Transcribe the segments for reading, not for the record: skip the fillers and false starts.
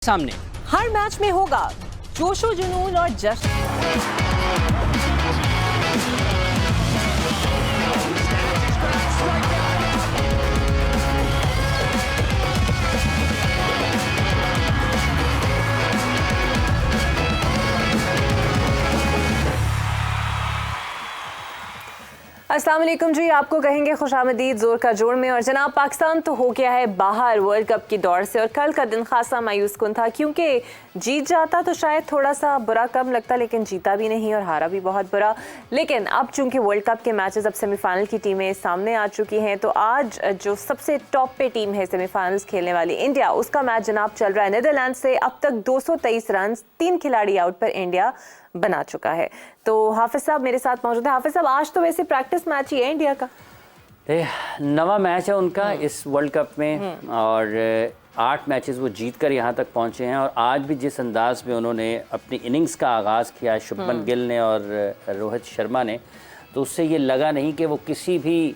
सामने हर मैच में होगा जोशो जुनून और जश्न। अस्सलाम वालेकुम जी, आपको कहेंगे खुशामदीद जोर का जोड़ में। और जनाब, पाकिस्तान तो हो गया है बाहर वर्ल्ड कप की दौड़ से, और कल का दिन खासा मायूस कुन था क्योंकि जीत जाता तो शायद थोड़ा सा बुरा कम लगता, लेकिन जीता भी नहीं और हारा भी बहुत बुरा। लेकिन अब चूंकि वर्ल्ड कप के मैचेस अब सेमीफाइनल की टीमें सामने आ चुकी हैं, तो आज जो सबसे टॉप पे टीम है सेमीफाइनल्स खेलने वाली इंडिया, उसका मैच जनाब चल रहा है नीदरलैंड से। अब तक 223 रन 3 खिलाड़ी आउट पर इंडिया बना चुका है। तो हाफिज साहब मेरे साथ मौजूद है। हाफिज साहब, आज तो वैसे प्रैक्टिस मैच ही है इंडिया का। नवा मैच है उनका इस वर्ल्ड कप में, और 8 मैचेस वो जीत कर यहाँ तक पहुँचे हैं। और आज भी जिस अंदाज में उन्होंने अपनी इनिंग्स का आगाज़ किया है शुभमन गिल ने और रोहित शर्मा ने, तो उससे ये लगा नहीं कि वो किसी भी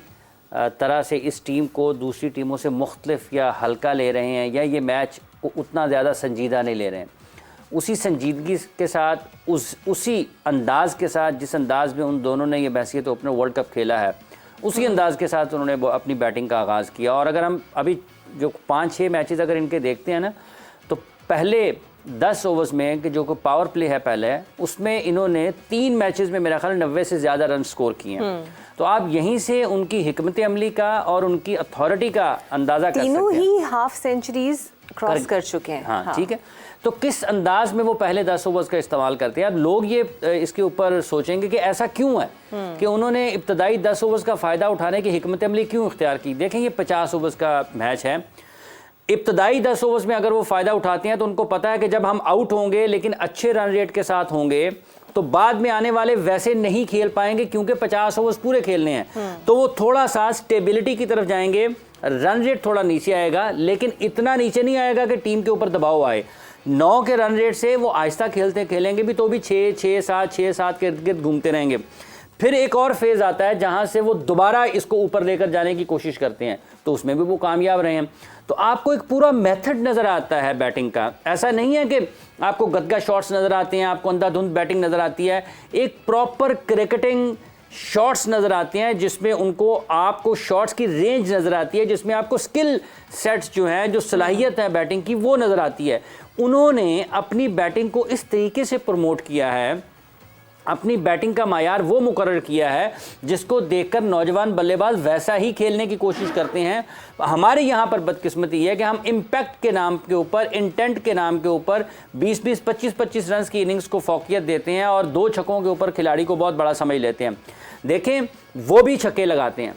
तरह से इस टीम को दूसरी टीमों से मुख्तलिफ या हल्का ले रहे हैं, या ये मैच को उतना ज़्यादा संजीदा नहीं ले रहे हैं। उसी संजीदगी के साथ, उसी अंदाज़ के साथ जिस अंदाज़ में उन दोनों ने ये बहसीत ओपनर वर्ल्ड कप खेला है, उसी अंदाज़ के साथ उन्होंने अपनी बैटिंग का आगाज़ किया। और अगर हम अभी जो 5-6 मैचेस अगर इनके देखते हैं ना, तो पहले 10 ओवर्स में कि जो पावर प्ले है पहले, उसमें इन्होंने 3 मैचेस में मेरा ख्याल 90 से ज़्यादा रन स्कोर किए हैं। तो आप यहीं से उनकी हिकमत अमली का और उनकी अथॉरिटी का अंदाज़ा कर सकते हैं। तीनों ही हाफ सेंचुरीज क्रॉस कर चुके हैं। हाँ, ठीक है। तो किस अंदाज में वो पहले 10 ओवर्स का इस्तेमाल करते हैं। अब लोग ये इसके ऊपर सोचेंगे कि ऐसा क्यों है कि उन्होंने इब्तदाई 10 ओवर्स का फ़ायदा उठाने की हिकमत अमली क्यों इख्तियार की। देखें, ये 50 ओवर्स का मैच है। इब्तदाई 10 ओवर्स में अगर वो फ़ायदा उठाते हैं तो उनको पता है कि जब हम आउट होंगे लेकिन अच्छे रन रेट के साथ होंगे, तो बाद में आने वाले वैसे नहीं खेल पाएंगे, क्योंकि 50 ओवर्स पूरे खेलने हैं। तो वो थोड़ा सा स्टेबिलिटी की तरफ जाएंगे, रन रेट थोड़ा नीचे आएगा, लेकिन इतना नीचे नहीं आएगा कि टीम के ऊपर दबाव आए। 9 के रन रेट से वो आहिस्ता खेलेंगे भी, तो भी 6-7 के इर्द गिर्द घूमते रहेंगे। फिर एक और फेज़ आता है जहां से वो दोबारा इसको ऊपर लेकर जाने की कोशिश करते हैं, तो उसमें भी वो कामयाब रहे हैं। तो आपको एक पूरा मेथड नज़र आता है बैटिंग का। ऐसा नहीं है कि आपको गदगा शॉट्स नज़र आते हैं, आपको अंधाधुंध बैटिंग नज़र आती है। एक प्रॉपर क्रिकेटिंग शॉट्स नज़र आते हैं, जिसमें उनको आपको शॉट्स की रेंज नज़र आती है, जिसमें आपको स्किल सेट्स जो हैं, जो सलाहियत है बैटिंग की, वो नज़र आती है। उन्होंने अपनी बैटिंग को इस तरीके से प्रमोट किया है, अपनी बैटिंग का मायार वो मुकर्रर किया है जिसको देखकर नौजवान बल्लेबाज वैसा ही खेलने की कोशिश करते हैं। हमारे यहाँ पर बदकिस्मती है कि हम इम्पैक्ट के नाम के ऊपर, इंटेंट के नाम के ऊपर 20-20, 25-25 रन की इनिंग्स को फोकियत देते हैं, और 2 छक्कों के ऊपर खिलाड़ी को बहुत बड़ा समझ लेते हैं। देखें, वो भी छक्के लगाते हैं,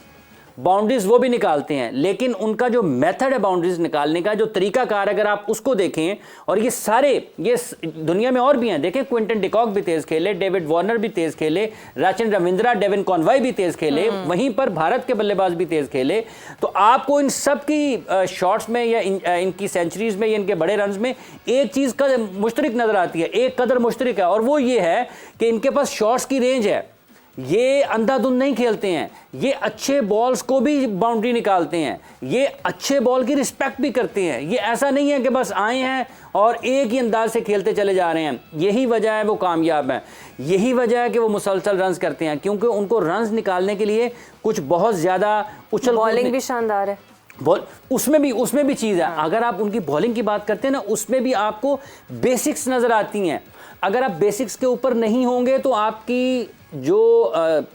बाउंड्रीज वो भी निकालते हैं, लेकिन उनका जो मेथड है बाउंड्रीज निकालने का, जो तरीकाकार, अगर आप उसको देखें, और ये सारे, ये दुनिया में और भी हैं। देखें, क्विंटन डिकॉक भी तेज खेले, डेविड वार्नर भी तेज खेले, राचन रविंद्रा, डेविन कॉनवॉय भी तेज खेले, वहीं पर भारत के बल्लेबाज भी तेज खेले। तो आपको इन सब की शॉट्स में या इनकी सेंचुरीज में या इनके बड़े रन में एक चीज़ का मुश्तरक नजर आती है, एक कदर मुश्तरक है, और वो ये है कि इनके पास शॉट्स की रेंज है। ये अंधाधुंध नहीं खेलते हैं, ये अच्छे बॉल्स को भी बाउंड्री निकालते हैं, ये अच्छे बॉल की रिस्पेक्ट भी करते हैं। ये ऐसा नहीं है कि बस आए हैं और एक ही अंदाज से खेलते चले जा रहे हैं। यही वजह है वो कामयाब हैं, यही वजह है कि वो मुसलसल रन्स करते हैं, क्योंकि उनको रन्स निकालने के लिए कुछ बहुत ज़्यादा उछल, बॉलिंग भी शानदार है। उसमें भी चीज़ है। अगर आप उनकी बॉलिंग की बात करते हैं ना, उसमें भी आपको बेसिक्स नज़र आती हैं। अगर आप बेसिक्स के ऊपर नहीं होंगे तो आपकी जो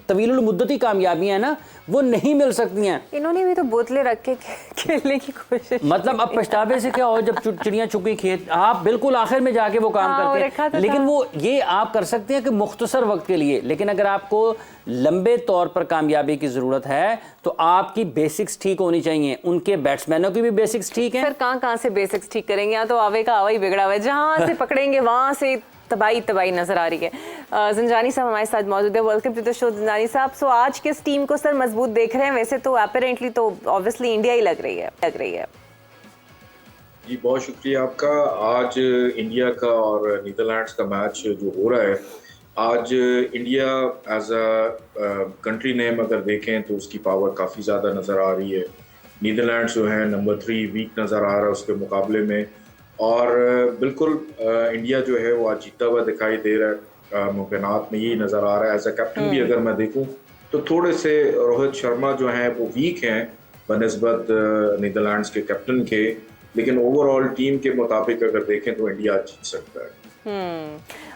तवीलुल मुद्दती कामयाबियां हैं ना, वो नहीं मिल सकती हैं। इन्होंने भी तो बोतलें रख के खेलने की कोशिश, मतलब अब पछतावे से क्या हो, जब चिड़ियाँ चुकी खेत, आप बिल्कुल आखिर में जाके वो काम करते हैं। लेकिन वो ये आप कर सकते हैं कि मुख्तसर वक्त के लिए, लेकिन अगर आपको लंबे तौर पर कामयाबी की ज़रूरत है तो आपकी बेसिक्स ठीक होनी चाहिए। उनके बैट्समैनों की भी बेसिक्स ठीक है। सर कहाँ से बेसिक्स ठीक करेंगे? यहाँ तो आवे का आवा ही बिगड़ा हुआ है, जहाँ से पकड़ेंगे वहाँ से तबाही नजर आ रही है। ज़ंजानी साहब हमारे साथ मौजूद है। Welcome to the show Zanjani साहब। सो आज किस टीम को सर मजबूत देख रहे हैं? वैसे तो अपेरेंटली तो ऑब्वियसली इंडिया ही लग रही है। जी, बहुत शुक्रिया आपका। आज इंडिया का और नीदरलैंड्स का मैच जो हो रहा है, आज India as a country name अगर देखें तो उसकी पावर काफ़ी ज़्यादा नज़र आ रही है। नीदरलैंड्स जो है नंबर 3 वीक नज़र आ रहा है उसके मुकाबले में। और बिल्कुल इंडिया जो है वो आज जीता हुआ दिखाई दे रहा है, मुमकिनात में यही नज़र आ रहा है। एज अ कैप्टन भी अगर मैं देखूं तो थोड़े से रोहित शर्मा जो हैं वो वीक हैं बनिस्बत नीदरलैंड्स के कैप्टन के, लेकिन ओवरऑल टीम के मुताबिक अगर देखें तो इंडिया जीत सकता है।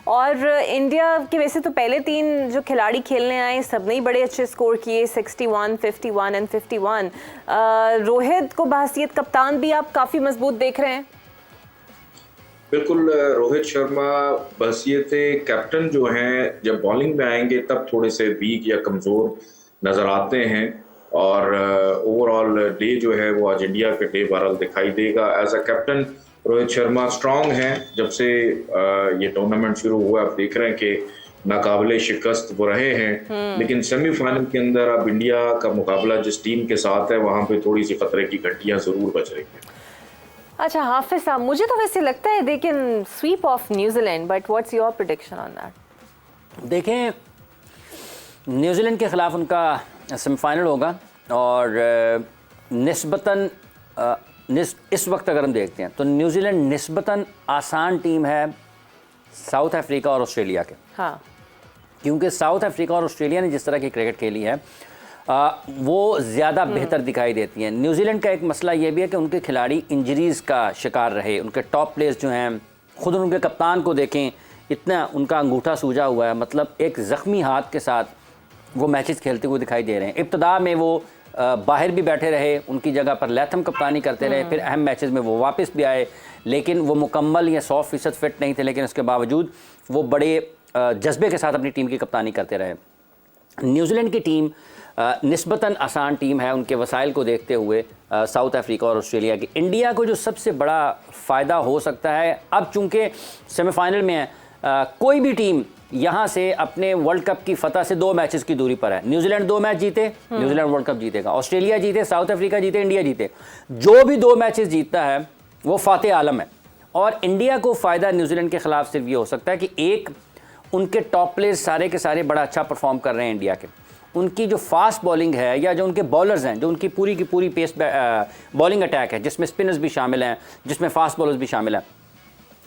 और इंडिया के वैसे तो पहले 3 जो खिलाड़ी खेलने आए सबने ही बड़े अच्छे स्कोर किए, 61, 51 एंड 51। रोहित को बहसीत कप्तान भी आप काफ़ी मजबूत देख रहे हैं। बिल्कुल, रोहित शर्मा बहसीत कैप्टन जो हैं जब बॉलिंग में आएंगे तब थोड़े से वीक या कमज़ोर नज़र आते हैं, और ओवरऑल डे जो है वो आज इंडिया के डे बहरहाल दिखाई देगा। As a captain Rohit Sharma strong हैं। जब से ये टूर्नामेंट शुरू हुआ आप देख रहे हैं कि नाकाबिले शिकस्त वो रहे हैं, लेकिन सेमीफाइनल के अंदर अब इंडिया का मुकाबला जिस टीम के साथ है वहाँ पे थोड़ी सी खतरे की घंटियाँ ज़रूर बज रही हैं। अच्छा हाफिज साहब, मुझे तो वैसे लगता है they can sweep of New Zealand, but what's your prediction on that? देखें, न्यूजीलैंड के ख़िलाफ़ उनका सेमीफाइनल होगा, और निस्बतन इस वक्त अगर हम देखते हैं तो न्यूजीलैंड निस्बतन आसान टीम है साउथ अफ्रीका और ऑस्ट्रेलिया के। हाँ, क्योंकि साउथ अफ्रीका और ऑस्ट्रेलिया ने जिस तरह की क्रिकेट खेली है वो ज़्यादा बेहतर दिखाई देती हैं। न्यूजीलैंड का एक मसला ये भी है कि उनके खिलाड़ी इंजरीज़ का शिकार रहे। उनके टॉप प्लेयर्स जो हैं, ख़ुद उनके कप्तान को देखें, इतना उनका अंगूठा सूजा हुआ है, मतलब एक ज़ख्मी हाथ के साथ वो मैचेस खेलते हुए दिखाई दे रहे हैं। इब्तदा में वो बाहर भी बैठे रहे, उनकी जगह पर लैथम कप्तानी करते रहे, फिर अहम मैचेस में वो वापस भी आए, लेकिन वो मुकम्मल या 100% फिट नहीं थे, लेकिन उसके बावजूद वो बड़े जज्बे के साथ अपनी टीम की कप्तानी करते रहे। न्यूजीलैंड की टीम निस्बतन आसान टीम है उनके वसाइल को देखते हुए साउथ अफ्रीका और ऑस्ट्रेलिया की। इंडिया को जो सबसे बड़ा फ़ायदा हो सकता है, अब चूँकि सेमीफाइनल में है, कोई भी टीम यहाँ से अपने वर्ल्ड कप की फतह से 2 मैचेस की दूरी पर है। न्यूजीलैंड 2 मैच जीते, न्यूजीलैंड वर्ल्ड कप जीतेगा। ऑस्ट्रेलिया जीते, साउथ अफ्रीका जीते, इंडिया जीते, जो भी 2 मैचेस जीतता है वो फातेह आलम है। और इंडिया को फ़ायदा न्यूजीलैंड के ख़िलाफ़ सिर्फ ये हो सकता है कि एक, उनके टॉप प्लेयर्स सारे के सारे बड़ा अच्छा परफॉर्म कर रहे हैं इंडिया के। उनकी जो फास्ट बॉलिंग है या जो उनके बॉलर्स हैं, जो उनकी पूरी की पूरी पेस बॉलिंग अटैक है, जिसमें स्पिनर्स भी शामिल हैं, जिसमें फास्ट बॉलर्स भी शामिल हैं,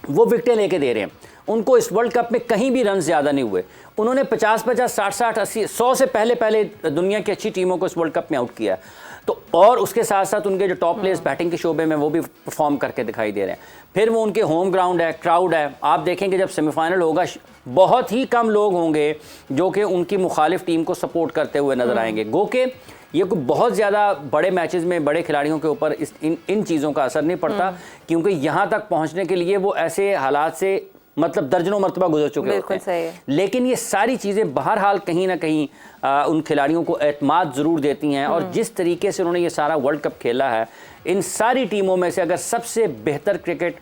वो विकेटें लेके दे रहे हैं। उनको इस वर्ल्ड कप में कहीं भी रन ज़्यादा नहीं हुए। उन्होंने 50-50, 60-60, 80, 100 से पहले दुनिया की अच्छी टीमों को इस वर्ल्ड कप में आउट किया है। तो और उसके साथ साथ उनके जो टॉप प्लेयर्स बैटिंग के शोबे में वो भी परफॉर्म करके दिखाई दे रहे हैं। फिर वो उनके होम ग्राउंड है, क्राउड है। आप देखेंगे जब सेमीफाइनल होगा बहुत ही कम लोग होंगे जो कि उनकी मुखालिफ टीम को सपोर्ट करते हुए नजर आएंगे। गो के ये कोई बहुत ज़्यादा बड़े मैचेस में बड़े खिलाड़ियों के ऊपर इन चीज़ों का असर नहीं पड़ता, क्योंकि यहाँ तक पहुँचने के लिए वो ऐसे हालात से मतलब दर्जनों मरतबा गुजर चुके होते हैं। लेकिन ये सारी चीज़ें बहरहाल कहीं ना कहीं उन खिलाड़ियों को एतमाद ज़रूर देती हैं। और जिस तरीके से उन्होंने ये सारा वर्ल्ड कप खेला है, इन सारी टीमों में से अगर सबसे बेहतर क्रिकेट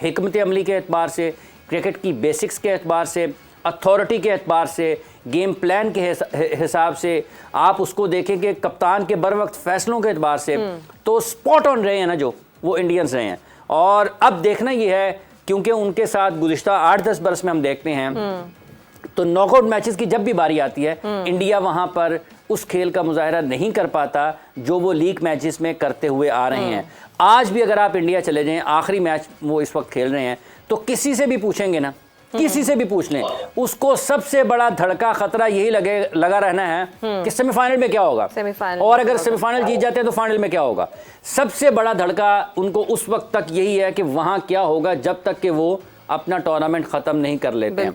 हिकमत अमली के एतबार से, क्रिकेट की बेसिक्स के एतबार से, अथॉरिटी के एतबार से, गेम प्लान के हिसाब से आप उसको देखेंगे, कप्तान के बर वक्त फैसलों के एतबार से, तो स्पॉट ऑन रहे हैं ना जो वो इंडियंस रहे हैं। और अब देखना ये है, क्योंकि उनके साथ गुज़िश्ता 8-10 बरस में हम देखते हैं तो नॉकआउट मैचेस की जब भी बारी आती है, इंडिया वहाँ पर उस खेल का मुजाहरा नहीं कर पाता जो वो लीग मैचेस में करते हुए आ रहे हैं। आज भी अगर आप इंडिया चले जाएं, आखिरी मैच वो इस वक्त खेल रहे हैं, तो किसी से भी पूछेंगे ना, किसी से भी पूछ लें, उसको सबसे बड़ा धड़का खतरा यही लगा रहना है कि सेमीफाइनल में क्या होगा, और अगर सेमीफाइनल जीत जाते हैं तो फाइनल में क्या होगा। सबसे बड़ा धड़का उनको उस वक्त तक यही है कि वहां क्या होगा, जब तक कि वो अपना टूर्नामेंट खत्म नहीं कर लेते हैं।